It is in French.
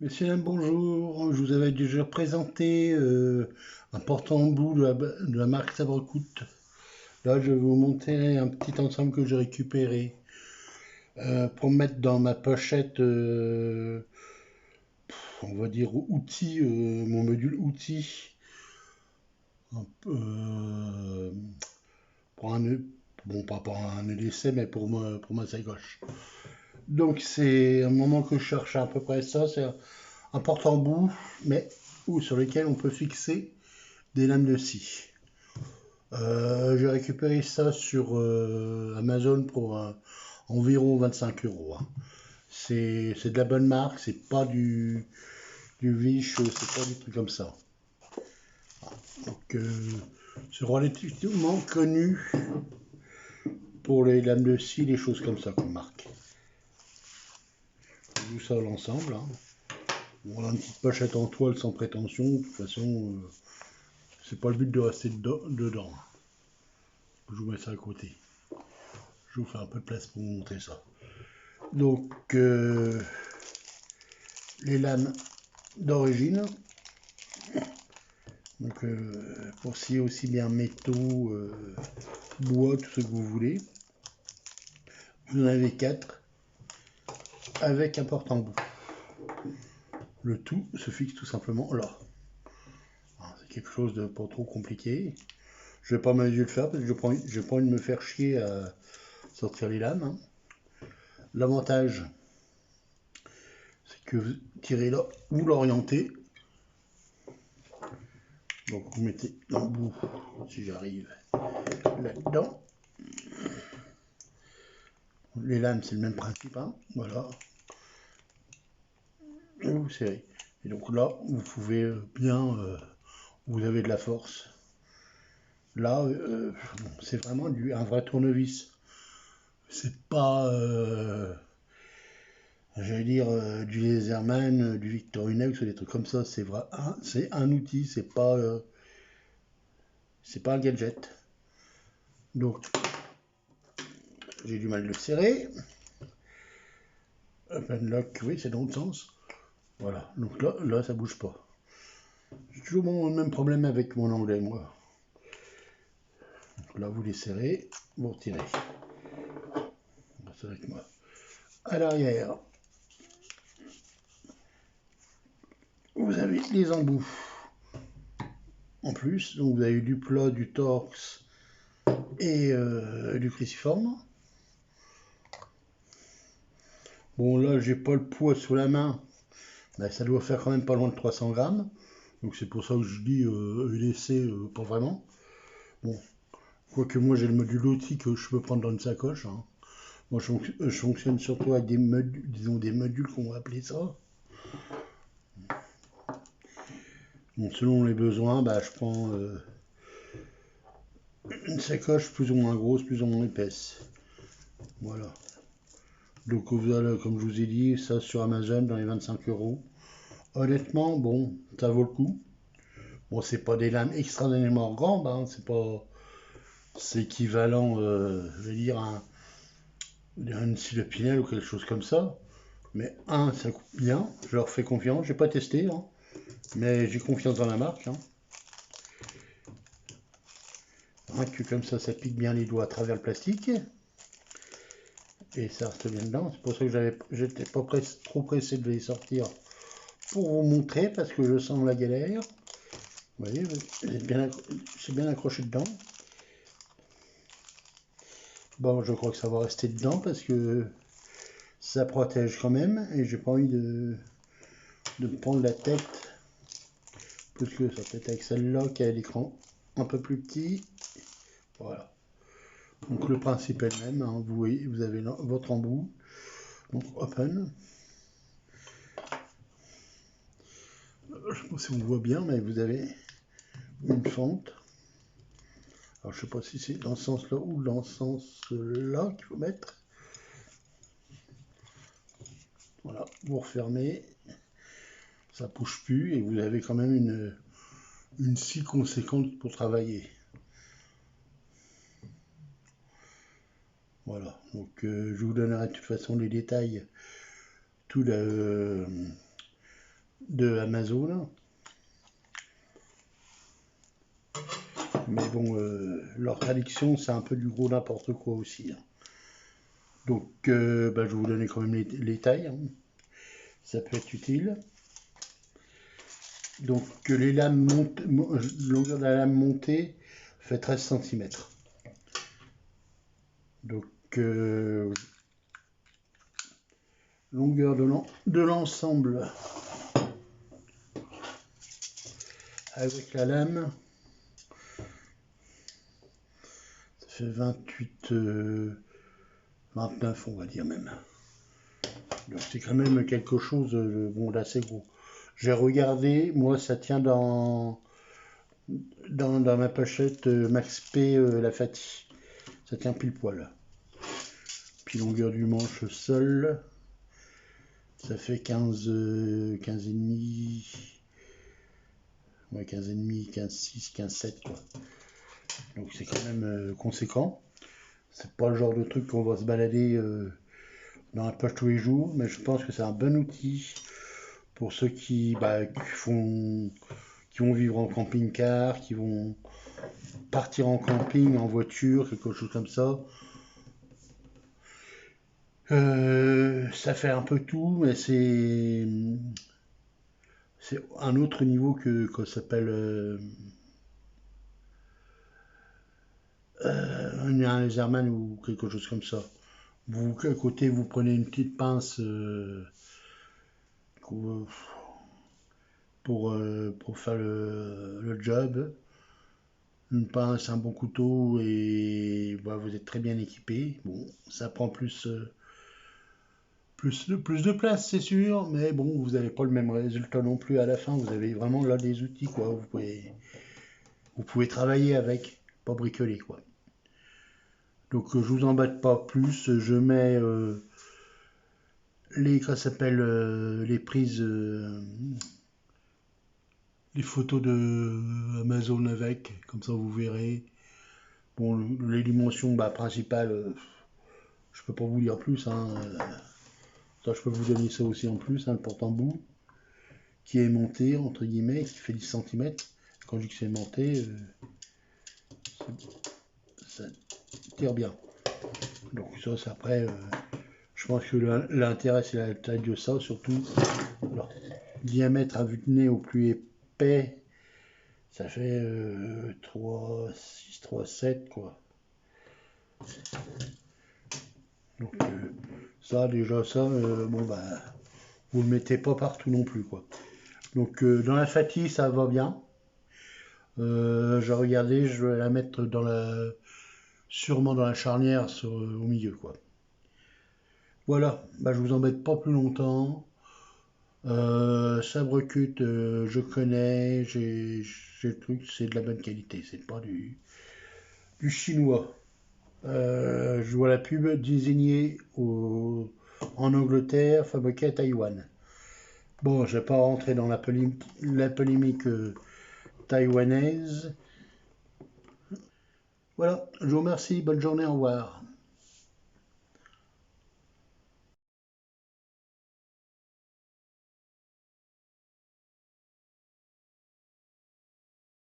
Messieurs, dames, bonjour. Je vous avais déjà présenté un porte-embout de la marque Sabrecoute. Là, je vais vous montrer un petit ensemble que j'ai récupéré pour mettre dans ma pochette, on va dire outils, mon module outils, un pour un, bon, pas pour un EDC, mais pour ma sacoche. Donc, c'est un moment que je cherche à peu près ça. C'est un porte-embout, mais sur lequel on peut fixer des lames de scie. J'ai récupéré ça sur Amazon pour environ 25 euros. Hein. C'est de la bonne marque, c'est pas du Wish, c'est pas du truc comme ça. Donc c'est relativement connu pour les lames de scie, les choses comme ça comme marque. Tout ça l'ensemble. Hein. On a une petite pochette en toile sans prétention. De toute façon, c'est pas le but de rester dedans. Je vous mets ça à côté. Je vous fais un peu de place pour vous montrer ça. Donc, les lames d'origine. Donc, pour scier aussi bien métaux, bois, tout ce que vous voulez. Vous en avez 4 avec un porte-embout. Le tout se fixe tout simplement là. C'est quelque chose de pas trop compliqué. Je vais pas m'amuser de le faire parce que je n'ai pas envie de me faire chier à sortir les lames. Hein. L'avantage, c'est que vous tirez là, vous l'orientez. Donc vous mettez l'embout, si j'arrive, là-dedans. Les lames, c'est le même principe. Hein. Voilà. Et vous serrez. Et donc là, vous pouvez bien, vous avez de la force. Là, c'est vraiment un vrai tournevis. C'est pas, j'allais dire, du Laserman, du Victorinox ou des trucs comme ça. C'est vrai, c'est un outil, c'est pas un gadget. Donc, j'ai du mal de le serrer. Open lock, oui, c'est dans le sens. Voilà, donc là, ça bouge pas. J'ai toujours le même problème avec mon anglais, moi. Donc là, vous les serrez, vous retirez. C'est avec moi. À l'arrière, vous avez les embouts en plus. Donc vous avez du plat, du torx et du cruciforme. Bon là, j'ai pas le poids sous la main. Mais ça doit faire quand même pas loin de 300 grammes. Donc c'est pour ça que je dis laisser pas vraiment. Bon, quoique moi j'ai le module outil que je peux prendre dans une sacoche. Hein. Moi je fonctionne surtout avec des modules, disons des modules qu'on va appeler ça. Bon, selon les besoins, bah, je prends une sacoche plus ou moins grosse, plus ou moins épaisse. Voilà. Donc voilà, comme je vous ai dit, ça sur Amazon dans les 25 euros. Honnêtement, bon, ça vaut le coup. Bon, c'est pas des lames extraordinairement grandes, hein, c'est pas. C'est équivalent, je vais dire, à une scie de Pinel ou quelque chose comme ça. Mais ça coupe bien, je leur fais confiance, j'ai pas testé, hein, mais j'ai confiance dans la marque. Hein. Hein, que comme ça pique bien les doigts à travers le plastique. Et ça reste bien dedans. C'est pour ça que j'étais pas trop pressé de les sortir pour vous montrer, parce que je sens la galère. Vous voyez, c'est bien accroché dedans. Bon, je crois que ça va rester dedans parce que ça protège quand même. Et j'ai pas envie de me prendre la tête plus que ça. Peut-être avec celle-là qui a l'écran un peu plus petit. Voilà. Donc le principe est le même. Hein. Vous voyez, vous avez votre embout. Donc open. Je ne sais pas si on voit bien, mais vous avez une fente. Alors je ne sais pas si c'est dans ce sens-là ou dans ce sens-là qu'il faut mettre. Voilà, vous refermez, ça ne bouge plus et vous avez quand même une scie conséquente pour travailler. Voilà, donc je vous donnerai de toute façon les détails, tout de Amazon. Mais bon, leur traduction, c'est un peu du gros n'importe quoi aussi. Hein. Donc, je vais vous donner quand même les tailles. Hein. Ça peut être utile. Donc, les lames longueur de la lame montée fait 13 cm. Donc, longueur de l'ensemble avec la lame, ça fait 28, 29 on va dire même. Donc c'est quand même quelque chose bon, d'assez gros. J'ai regardé, moi ça tient dans ma pochette Max P la Fati. Ça tient pile poil. Puis longueur du manche seul, ça fait 15 et demi. Ouais, 15 et demi, 15 6, 15 7 quoi. Donc c'est quand même conséquent. C'est pas le genre de truc qu'on va se balader dans la poche tous les jours, mais je pense que c'est un bon outil pour ceux qui vont vivre en camping-car, qui vont partir en camping, en voiture, quelque chose comme ça. Ça fait un peu tout, mais c'est un autre niveau que s'appelle un laserman ou quelque chose comme ça. Vous, à côté, vous prenez une petite pince pour faire le job. Une pince, un bon couteau et vous êtes très bien équipé. Bon, ça prend plus de place, c'est sûr, mais bon, vous n'avez pas le même résultat non plus à la fin. Vous avez vraiment là des outils, quoi. Vous pouvez travailler avec, pas bricoler, quoi. Donc, je vous embête pas plus. Je mets les prises, les photos de Amazon avec, comme ça vous verrez. Bon, les dimensions principales, je peux pas vous dire plus. Hein. Ça, je peux vous donner ça aussi en plus, hein, le porte-embout, qui est monté, entre guillemets, qui fait 10 cm. Quand je dis que c'est monté, ça tire bien. Donc ça, c'est après, je pense que l'intérêt, c'est la taille de ça, surtout. Alors, diamètre à vue de nez au plus épais, ça fait 3, 6, 3, 7, quoi. Donc ça, déjà, ça, vous le mettez pas partout non plus, quoi. Donc dans la Fati, ça va bien. J'ai regardé, je vais la mettre sûrement dans la charnière au milieu, quoi. Voilà, je vous embête pas plus longtemps. Sabre cut, je connais, j'ai le truc, c'est de la bonne qualité, c'est pas du chinois. Je vois la pub désignée en Angleterre, fabriquée à Taïwan. Bon, je vais pas rentrer dans la polémique taïwanaise. Voilà, je vous remercie, bonne journée, au revoir.